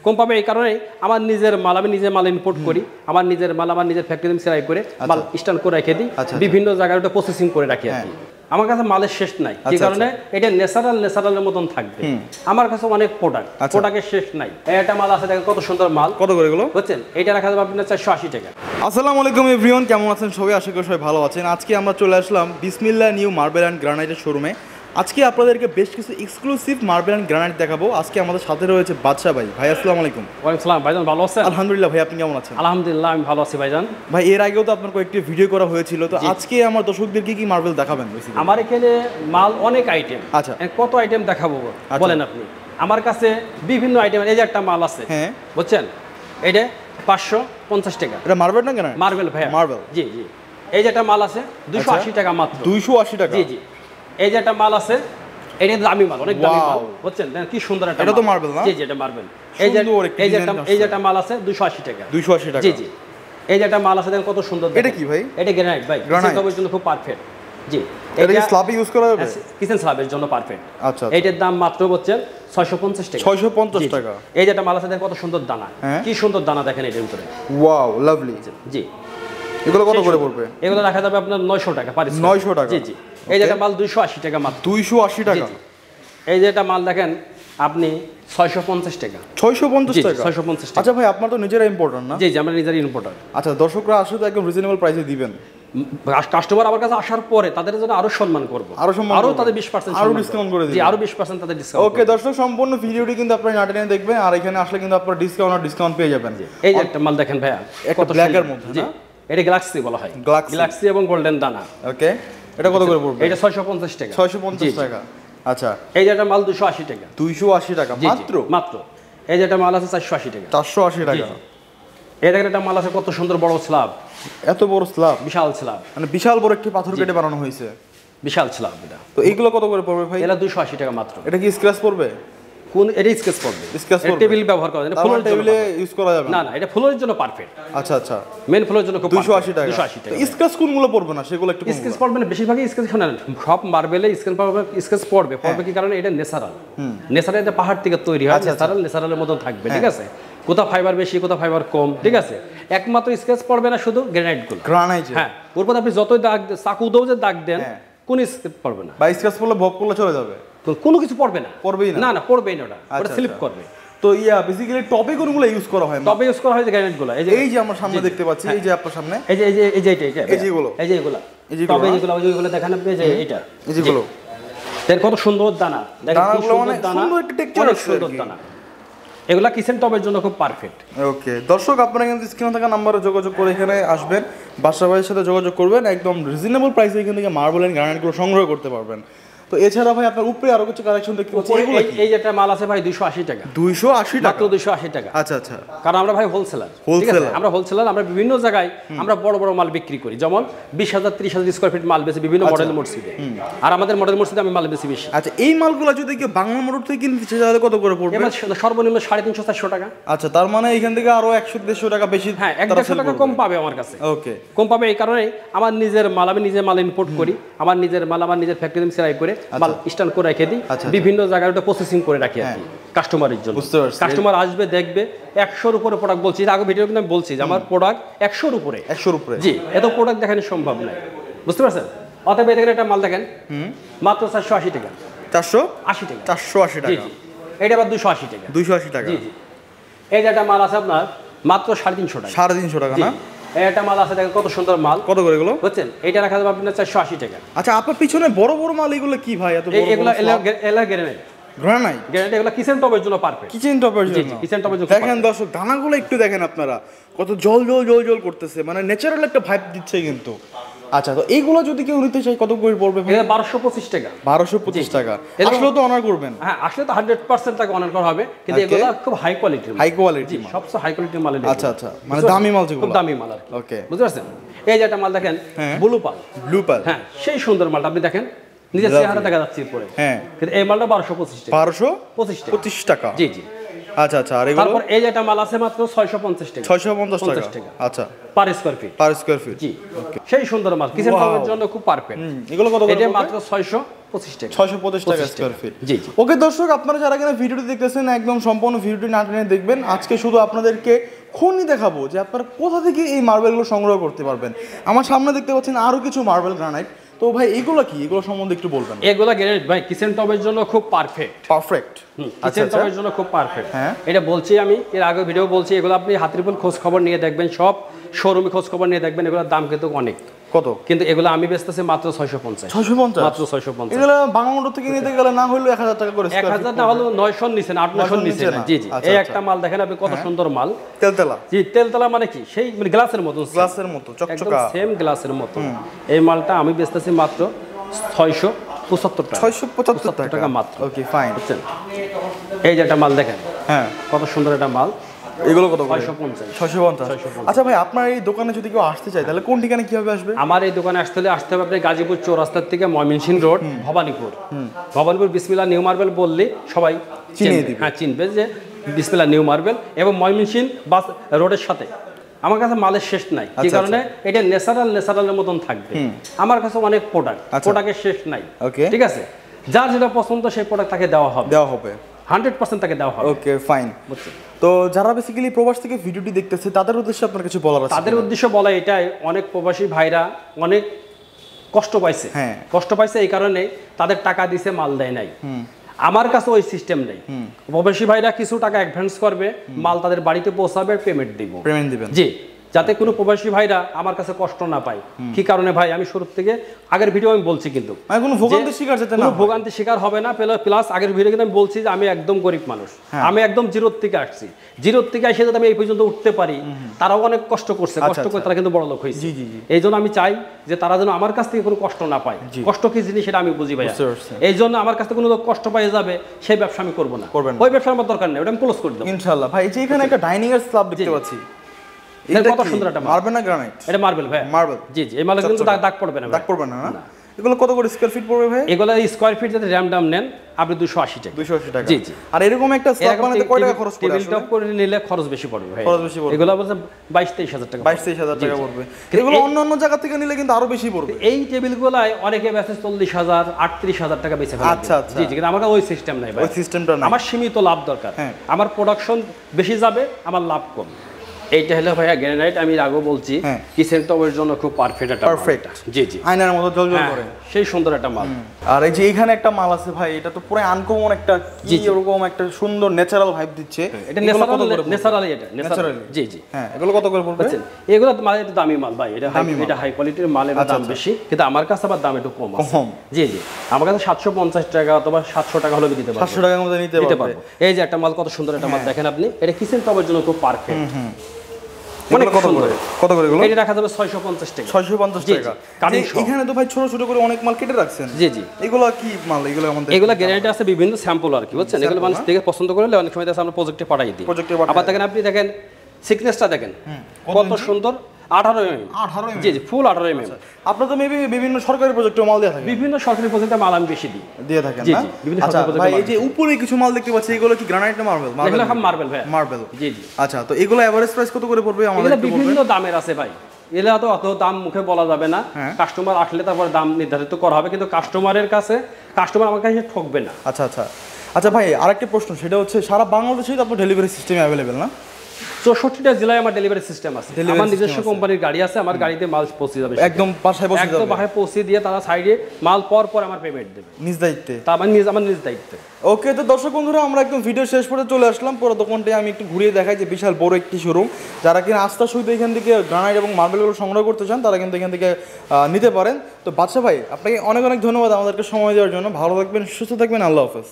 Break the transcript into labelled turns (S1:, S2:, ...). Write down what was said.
S1: কম পাবে এই কারণে আমার নিজের মাল আমি নিজে মাল ইম্পোর্ট করি, আমার নিজের মাল আমার নিজের ফ্যাক্টরি সেলাই করে মাল স্ট্যান্ড করে রেখে দিই, বিভিন্ন জায়গায় ওটা প্রসেসিং করে রাখি আর কি। আমার কাছে মালের শেষ নাই, এই কারণে এটা ন্যাচারালের মতন থাকবে। আমার কাছে অনেক প্রোডাক্টের শেষ নাই। এটা মাল আছে দেখেন কত সুন্দর মাল, কত করে এগুলো বুঝছেন? এটা রাখা যাবে আপনার 480 টাকা।
S2: আসসালামু আলাইকুম এভরিওয়ান, কেমন আছেন সবাই? আশা করি সবাই ভালো আছেন। আজকে আমরা চলে আসলাম বিসমিল্লাহ নিউ মার্বেল অ্যান্ড গ্রানাইটের শোরুমে। আজকে আপনাদেরকে বেশ কিছু এক্সক্লুসিভ মার্বেল অ্যান্ড গ্রানাইট দেখাবো। আজকে আমাদের সাথে রয়েছে বাদশা ভাই। ভাই আসসালামু আলাইকুম।
S1: ওয়ালাইকুম আসসালাম ভাইজান, ভালো আছেন?
S2: আলহামদুলিল্লাহ ভাই, আপনি কেমন আছেন?
S1: আলহামদুলিল্লাহ আমি ভালো আছি ভাইজান।
S2: ভাই এর আগেও তো আপনার কয়েকটি ভিডিও করা হয়েছিল, তো আজকে আমার দর্শকদের কি মার্বেল দেখাবেন?
S1: আমার এখানে মাল অনেক আইটেম। আচ্ছা, কত আইটেম দেখাবো বলেন আপনি? আমার কাছে বিভিন্ন আইটেম, এই যে একটা মাল আছে, হ্যাঁ বুঝছেন, এটা 550 টাকা।
S2: এটা মার্বেল না কেন?
S1: মার্বেল ভাই, মার্বেল। জি জি। এই যে একটা মাল আছে 280 টাকা মাত্র। 280 টাকা? জি জি। এই যে একটা মাল আছে, এটা দামি মাল, অনেক দামি মাল, বুঝছেন কি সুন্দর একটা।
S2: এটা তো মার্বেল না?
S1: জি জি, এটা মার্বেল। এই যে একটা মাল আছে 280 টাকা। 280 টাকা? জি জি। এই যে একটা মাল আছে দেখেন কত সুন্দর।
S2: এটা কি ভাই?
S1: এটা গ্রানাইট ভাই, কিচেনের জন্য খুব পারফেক্ট। জি,
S2: এটা কি স্ল্যাবে ইউজ করা যাবে?
S1: কিচেন স্ল্যাবের জন্য পারফেক্ট। আচ্ছা, এটার দাম মাত্র হচ্ছে 650 টাকা।
S2: 650 টাকা?
S1: এই যে একটা মাল আছে দেখেন কত সুন্দর দানা, কি সুন্দর দানা দেখেন এটার ভিতরে।
S2: Wow, lovely.
S1: জি,
S2: এগুলো কত করে পড়বে?
S1: এগুলো রাখা যাবে আপনার 900 টাকা পার স্কয়ার। 900 টাকা? জি জি। এই যে একটা মাল 280 টাকা মাত্র। 280 টাকা? এই যে একটা মাল দেখেন আপনি 650 টাকা। 650 টাকা? 650 টাকা।
S2: আচ্ছা ভাই, আপনার তো নিজেরা ইম্পোর্টার না?
S1: জি জি, আমরা নিজেরা ইম্পোর্টার।
S2: আচ্ছা, দর্শকরা আসলে তো একদম রিজনেবল প্রাইসে দিবেন।
S1: কাস্টমার আমার কাছে আসার পরে তাদের জন্য আরো সম্মান করব, আরো তাদের 20%
S2: আরো ডিসকাউন্ট করে দিবেন।
S1: জি, আরো 20% তাদের ডিসকাউন্ট।
S2: ওকে দর্শক, সম্পূর্ণ ভিডিওটি কিন্তু আপনারা নাটনে দেখবেন, আর এখানে আসলে কিন্তু আপনারা ডিসকাউন্ট পেয়ে যাবেন।
S1: এই যে একটা মাল দেখেন ভাইয়া,
S2: কত ব্ল্যাকের মধ্যে না?
S1: এটা গ্যালাক্সি বলা হয়, গ্যালাক্সি এবং গোল্ডেন দানা।
S2: ওকে, এটা কত করে পড়বে?
S1: এটা 650 টাকা।
S2: 650 টাকা? আচ্ছা।
S1: এই যে একটা মাল 280 টাকা।
S2: 280 টাকা মাত্র?
S1: মাত্র। এই যে একটা মাল আছে 480 টাকা।
S2: 480 টাকা?
S1: এই দেখেন একটা মাল আছে কত সুন্দর বড় স্ল্যাব।
S2: এত বড় স্ল্যাব?
S1: বিশাল স্ল্যাব,
S2: মানে বিশাল বড় একটি পাথর কেটে বানানো হয়েছে,
S1: বিশাল স্ল্যাব এটা।
S2: তো এইগুলো কত করে পড়বে ভাই?
S1: এটা 280 টাকা মাত্র।
S2: এটা কি স্ক্র্যাচ পড়বে?
S1: কোন? এটা স্কেচ পড়বে। এটা টেবিল ব্যবহার করা যায় না, ফ্লোরের
S2: টেবিলে ইউজ করা যাবে
S1: না? না, এটা ফ্লোরের জন্য পারফেক্ট।
S2: আচ্ছা আচ্ছা,
S1: মেন ফ্লোরের জন্য খুব
S2: 280 টাকা।
S1: 280 টাকা।
S2: স্কেচ কোনগুলো পড়বে না সেগুলো একটু?
S1: স্কেচ পড়বে না, বেশিরভাগই স্কেচ শোনেন, সব মার্বেলে স্কেচ পড়বে কি কারণে? এটা ন্যাচারাল, এটা পাহাড় থেকে তৈরি হয়, ন্যাচারালের মতো থাকবে, ঠিক আছে? কোথা ফাইবার বেশি, কোথা ফাইবার কম, ঠিক আছে? একমাত্র স্কেচ পড়বে না শুধু গ্রানাইটগুলো।
S2: গ্রানাইট? হ্যাঁ,
S1: ওর পর আপনি যতই দাগ চাকু দাও যে দাগ দেন, কোন স্কেচ পড়বে না।
S2: বা স্কেচ পড়লে ভোগ করলে চলে যাবে?
S1: কোনো কিছু পড়বে না।
S2: পড়বেই না?
S1: না, পড়বেই না, ওটা স্লিপ করবে।
S2: তো বেসিক্যালি টপে কোনগুলো ইউজ করা হয়?
S1: টপে ইউজ করা হয় যে গ্রানাইটগুলো। এই যে আমরা
S2: সামনে দেখতে পাচ্ছি, এই যে আপনার সামনে,
S1: এই যে এগুলো টপে যেগুলো, ওইগুলো দেখেন আপনি, যে এটা, এই যেগুলো দেখেন কত সুন্দর দানা, দেখেন কি সুন্দর দানা, সুন্দর একটা টেক্সচার, সুন্দর দানা। এগুলা কিচেন টপের জন্য খুব পারফেক্ট। ওকে দর্শক, আপনারা কিন্তু স্ক্রিনে থাকা নম্বরে যোগাযোগ করে এখানে আসবেন, বাদশা ভাইয়ের সাথে যোগাযোগ করবেন, একদম রিজনেবল প্রাইসে এখান থেকে মার্বেল এন্ড গ্রানাইটগুলো সংগ্রহ করতে পারবেন। তো এছাড়া ভাই আপনার উপরে আরো কিছু কালেকশন দেখতে পাচ্ছি। এই যে একটা মাল আছে ভাই 280 টাকা।
S2: 280 টাকা?
S1: মাত্র 280 টাকা।
S2: আচ্ছা আচ্ছা।
S1: কারণ আমরা ভাই হোলসেলার, আমরা হোলসেলার, আমরা বিভিন্ন জায়গায় আমরা বড় বড় মাল বিক্রি করি, যেমন 20,000 30,000 স্কয়ার ফিট মাল বেশি বিভিন্ন মডেল মসজিদে, আর আমাদের মডেল মসজিদে আমি মাল বেশি।
S2: আচ্ছা, এই মালগুলো যদি কেউ বাংলা মোটর থেকে কিনতে চায় তাহলে কত করে পড়বে?
S1: সর্বনিম্ন 350-400 টাকা।
S2: আচ্ছা, তার মানে এখান থেকে আরো 100-150 টাকা বেশি,
S1: হ্যাঁ 100 টাকা কম পাবে আমার কাছে।
S2: ওকে,
S1: কম পাবে এই কারণে আমার নিজের মাল, আমি নিজে মাল ইম্পোর্ট করি, আমার নিজের মাল আমার নিজের ফ্যাক্টরি সেলাই করে মাল স্ট্যান্ড করে রেখে দিই, বিভিন্ন জায়গায় ওটা প্রসেসিং করে রাখি আর কি কাস্টমারের জন্য। কাস্টমার আসবে দেখবে 100-র উপরে প্রোডাক্ট, বলছি আগে ভিডিও কিন্তু আমি বলছি যে আমার প্রোডাক্ট 100-র উপরে। 100-র উপরে? জি, এত প্রোডাক্ট দেখানো সম্ভব নয়, বুঝতে পারছেন? অতএব দেখেন একটা মাল দেখেন মাত্র 480 টাকা।
S2: 480 টাকা? 480 টাকা? জি।
S1: এটা আবার 280 টাকা।
S2: 280 টাকা? জি জি।
S1: এই যে একটা মাল আছে আপনার মাত্র 350 টাকা।
S2: 350 টাকা না?
S1: এটা মাল আছে দেখেন কত সুন্দর মাল।
S2: কত করে এগুলো?
S1: বুঝছেন, এটা রাখা যাবে আপনার 480 টাকা।
S2: আচ্ছা, আপনার পিছনে বড় বড় মাল এগুলো কি ভাই? এত বড় বড়?
S1: এগুলো গ্রানাইট।
S2: গ্রানাইট?
S1: গ্রানাইট এগুলো কিচেন টপের জন্য পারফেক্ট।
S2: কিচেন টপের জন্য? জি, কিচেন টপের জন্য। দেখেন দর্শক, দানাগুলো একটু দেখেন আপনারা, কত জল জল জল জল করতেছে, মানে ন্যাচারাল একটা ভাইব দিচ্ছে কিন্তু। আচ্ছা, তো এইগুলো যদি কেউ নিতে চায় কত করে পড়বে?
S1: 1225 টাকা।
S2: 1225 টাকা? আসলে তো অনার করবেন?
S1: হ্যাঁ, আসলে তো 100% টাকা অনার করা হবে, কিন্তু এগুলো খুব হাই কোয়ালিটি।
S2: High quality?
S1: সবচেয়ে হাই কোয়ালিটির মাল।
S2: আচ্ছা আচ্ছা, মানে দামি মাল যেগুলো?
S1: খুব দামি মাল আর কি।
S2: ওকে,
S1: বুঝতে পারছেন? এই যে একটা মাল দেখেন ব্লু পাল।
S2: ব্লু পাল? হ্যাঁ,
S1: সেই সুন্দর মালটা আপনি দেখেন, নিজের চেহারা দেখা যাচ্ছে পরে। হ্যাঁ, কিন্তু এই মালটা 1225 টাকা।
S2: 1225 টাকা? জি জি। আচ্ছা আচ্ছা, আর এগুলো?
S1: তারপর এই যে একটা মাল আছে মাত্র 650 টাকা।
S2: 650 টাকা? আচ্ছা,
S1: per square feet? Per square feet, জি। সেই সুন্দর মাল, কিচেন টপের জন্য খুব পারফেক্ট।
S2: এগুলো কত করে?
S1: এটা মাত্র 650 625 টাকা
S2: 625 টাকা স্কয়ার ফিট।
S1: জি
S2: ওকে দর্শক, আপনারা যারা কিনা ভিডিওটি দেখতেছেন একদম সম্পূর্ণ ভিডিওটি না টেনে দেখবেন। আজকে শুধু আপনাদেরকে খনি দেখাবো যে আপনারা কোথা থেকে এই মার্বেলগুলো সংগ্রহ করতে পারবেন। আমার সামনে দেখতে পাচ্ছেন আরো কিছু মার্বেল গ্রানাইট। তো ভাই এগুলো কি, এগুলো সম্বন্ধে একটু বলবেন?
S1: এগুলো গ্রানাইট ভাই কিচেন টবের জন্য খুব পারফেক্ট। কিচেন টবের জন্য খুব পারফেক্ট। এটা বলছি আমি এর আগে ভিডিও বলছি, এগুলো আপনি হাতিরপুল খোঁজ খবর নিয়ে দেখবেন, সব শোরুমে খোঁজ খবর নিয়ে দেখবেন, এগুলোর দাম কিন্তু অনেক। কত? কিন্তু এগুলো আমি বেচতেছি মাত্র 650।
S2: 650
S1: মাত্র 650।
S2: এগুলো বাংলামোটর থেকে নিতে গেলে না হলো 1000 টাকা করে।
S1: 1000 না হলো 900 নিচে না, 800 নিচে না। জি এই একটা মাল দেখেন আপনি, কত সুন্দর মাল,
S2: তেলতেলা।
S1: জি তেলতেলা মানে কি, সেই মানে গ্লাসের মতো,
S2: গ্লাসের মতো চকচকা,
S1: সেম গ্লাসের মতো। এই মালটা আমি বেচতেছি মাত্র 675 টাকা।
S2: 675
S1: টাকা মাত্র।
S2: Okay fine.
S1: বুঝছেন? এই যে একটা মাল দেখেন, কত সুন্দর একটা মাল।
S2: এগুলো কত করে?
S1: 650।
S2: আচ্ছা ভাই, আপনার এই দোকানে যদি কেউ আসতে চায় তাহলে কোন ঠিকানা কিভাবে আসবে?
S1: আমার এই দোকানে আসতে হবে আপনি গাজীপুর চৌরাস্তার থেকে ময়মনসিংহ রোড, ভবানীপুর বিসমিল্লাহ নিউ মার্বেল বললে সবাই চিনিয়ে দিবে। হ্যাঁ চিনবে যে বিসমিল্লাহ নিউ মার্বেল, এবং ময়মনসিংহ বাস রোডের সাথে। আমার কাছে মালের শেষ নাই, কি কারণে এটা ন্যাচারালের মতন থাকবে। আমার কাছে অনেক প্রোডাক্টের শেষ নাই। ঠিক আছে, যার যেটা পছন্দ সেই প্রোডাক্ট তাকে দেওয়া হবে 100% তাকে দেওয়া হবে।
S2: Okay fine. তো যারা বেসিক্যালি প্রবাস থেকে ভিডিওটি দেখতেছে তাদের উদ্দেশ্যে আপনার কিছু বলার আছে?
S1: তাদের উদ্দেশ্য বলা এটাই, অনেক প্রবাসী ভাইরা অনেক কষ্ট পাইছে এই কারণে তাদের টাকা দিছে মাল দেয় নাই। আমার কাছে ওই সিস্টেম নেই। প্রবাসী ভাইরা কিছু টাকা অ্যাডভান্স করবে, মাল তাদের বাড়িতে পৌঁছাবে, পেমেন্ট দিবেন। জি, যাতে কোনো প্রবাসী ভাইরা আমার কাছে কষ্ট না পায়। কি কারণে ভাই, আমি শুরু থেকে আগের ভিডিও আমি বলছি, কিন্তু
S2: কোনো
S1: ভোগান্তির শিকার হবে না। প্লাস আগের ভিডিও কিন্তু আমি বলছি যে আমি একদম গরিব মানুষ, আমি একদম জিরোর থেকে আসছি। জিরোর থেকে এসে যদি আমি এই পর্যন্ত উঠতে পারি, তারাও অনেক কষ্ট করছে, কষ্ট করে তারা কিন্তু বড় লোক হয়েছে। এই জন্য আমি চাই যে তারা যেন আমার কাছ থেকে কোনো কষ্ট না পায়। কষ্ট কি জিনিস সেটা আমি বুঝি ভাই। এই জন্য আমার কাছ থেকে কোনো লোক কষ্ট পাই যাবে সেই ব্যবসা আমি করবো না। ওই ব্যবসা আমার দরকার নেই, ওটা আমি ক্লোজ করে দেবো
S2: ইনশাআল্লাহ। ভাই এই যে এখানে একটা ডাইনিং এর স্ল্যাব দেখতে পাচ্ছি,
S1: এটা কত সুন্দর একটা
S2: মার্বেল না গ্রানাইট?
S1: এটা মার্বেল ভাই, মার্বেল। জি এই মালে কিন্তু দাগ পড়বে না,
S2: এগুলো কত করে স্কয়ার ফিট পড়বে ভাই?
S1: এগুলো স্কয়ার ফিট যদি র্যাম দাম নেন আপনি 280 টাকা। জি
S2: আর এরকম একটা স্ল্যাব বানাতে কয় টাকা খরচ পড়বে?
S1: টেবিল টপ করে নিলে খরচ বেশি পড়বে ভাই। এগুলো বলতে 22-23 হাজার টাকা।
S2: 22-23 হাজার টাকা পড়বে। এগুলো অন্য জায়গা থেকে নিলে কিন্তু আরো বেশি পড়বে।
S1: এই টেবিলগুলাই অনেকে বেচে 40,000 38,000 টাকা বেচে ফেলে।
S2: আচ্ছা
S1: জি কিন্তু আমার ওই সিস্টেম নাই ভাই।
S2: ওই সিস্টেমটা না,
S1: আমার সীমিত লাভ দরকার। আমার প্রোডাকশন বেশি যাবে, আমার লাভ কম। এইটা হলো ভাইয়া গ্রানাইট, আমি আগেও বলছি কিচেন টবের জন্য খুব পারফেক্ট একটা জি
S2: আয়নার মতো জ্বলজ্বল করে,
S1: সেই সুন্দর একটা মাল।
S2: আর এই যে এখানে একটা মাল আছে ভাই, এটা তো পুরো আনকমন একটা, কি এরকম একটা সুন্দর ন্যাচারাল ভাইব দিচ্ছে।
S1: এটা ন্যাচারালি জি
S2: এগুলো কত করে পড়বে?
S1: এগুলো মাল একটু দামি মাল ভাই, এটা হাই কোয়ালিটির মালের দাম বেশি, কিন্তু আমার কাছে আবার দাম একটু কম আছে। জি আমার কাছে 750 টাকা অথবা 700 টাকা হলে দিতে পারবো।
S2: 700 টাকার মধ্যে নিতে পারবো।
S1: এই যে একটা মাল, কত সুন্দর একটা মাল দেখেন আপনি, এটা কিচেন টবের জন্য খুব পারফেক্ট।
S2: কত করে এগুলো?
S1: এটা রাখা যাবে 650 টাকা।
S2: 650 টাকা। এখানে তো ভাই ছোট ছোট করে অনেক মাল কেটে রাখছেন।
S1: জি
S2: এগুলো কি মাল?
S1: এগুলো গ্যারান্টি আছে, বিভিন্ন স্যাম্পল আর কি, বুঝছেন? এগুলো মানুষ দেখে পছন্দ করলে অনেক সময় আমরা প্রজেক্টে পাঠাই দিই। আবার দেখেন আপনি দেখেন সিকনেসটা দেখেন কত সুন্দর, 18 mm। জি ফুল 18 mm।
S2: আপনারা তো মেবি বিভিন্ন সরকারি প্রজেক্টে মাল দেয়া থাকে।
S1: বিভিন্ন সরকারি প্রজেক্টে মাল আমি বেশি দিয়ে থাকেন না? বিভিন্ন সরকারি প্রজেক্টে।
S2: ভাই এই যে উপরে কিছু মাল দেখতে পাচ্ছি, এগুলো কি গ্রানাইট না মার্বেল?
S1: এগুলো সব মার্বেল ভাই।
S2: মার্বেল।
S1: জি
S2: আচ্ছা, তো এগুলো এভারেজ প্রাইস কত করে পড়বে আমাদের?
S1: এগুলো বিভিন্ন দামের আছে ভাই, এগুলো তো অত দাম মুখে বলা যাবে না। কাস্টমার আসলে তারপর দাম নির্ধারিত করা হবে, কিন্তু কাস্টমার আমার কাছে ঠকবে না।
S2: আচ্ছা ভাই, আরেকটা প্রশ্ন, সেটা হচ্ছে সারা বাংলাদেশেই তো আপনার ডেলিভারি সিস্টেম অ্যাভেলেবেল না?
S1: 64টা জেলায় আমার ডেলিভারি সিস্টেম আছে। আমার নিজস্ব কোম্পানির গাড়ি আছে, আমার গাড়িতে মাল পৌঁছে যাবে,
S2: একদম বাসায়
S1: পৌঁছে দিয়ে তারা সাইডে মাল পর আমার পেমেন্ট দেবে
S2: নিজ দায়িত্বে।
S1: আমার নিজ দায়িত্বে।
S2: ওকে, তো দর্শক বন্ধুরা, আমরা একদম ভিডিও শেষ পর্যন্ত চলে আসলাম। পুরো দোকানটাই আমি একটু ঘুরিয়ে দেখাই যে বিশাল বড় একটি শোরুম। যারা কিনা আস্থার সহিত এখান থেকে গ্রানাইট এবং মার্বেলগুলো সংগ্রহ করতে চান তারা কিন্তু এখান থেকে নিতে পারেন। তো বাদশা ভাই, আপনাকে অনেক অনেক ধন্যবাদ আমাদেরকে সময় দেওয়ার জন্য। ভালো থাকবেন, সুস্থ থাকবেন, আল্লাহ হাফেজ।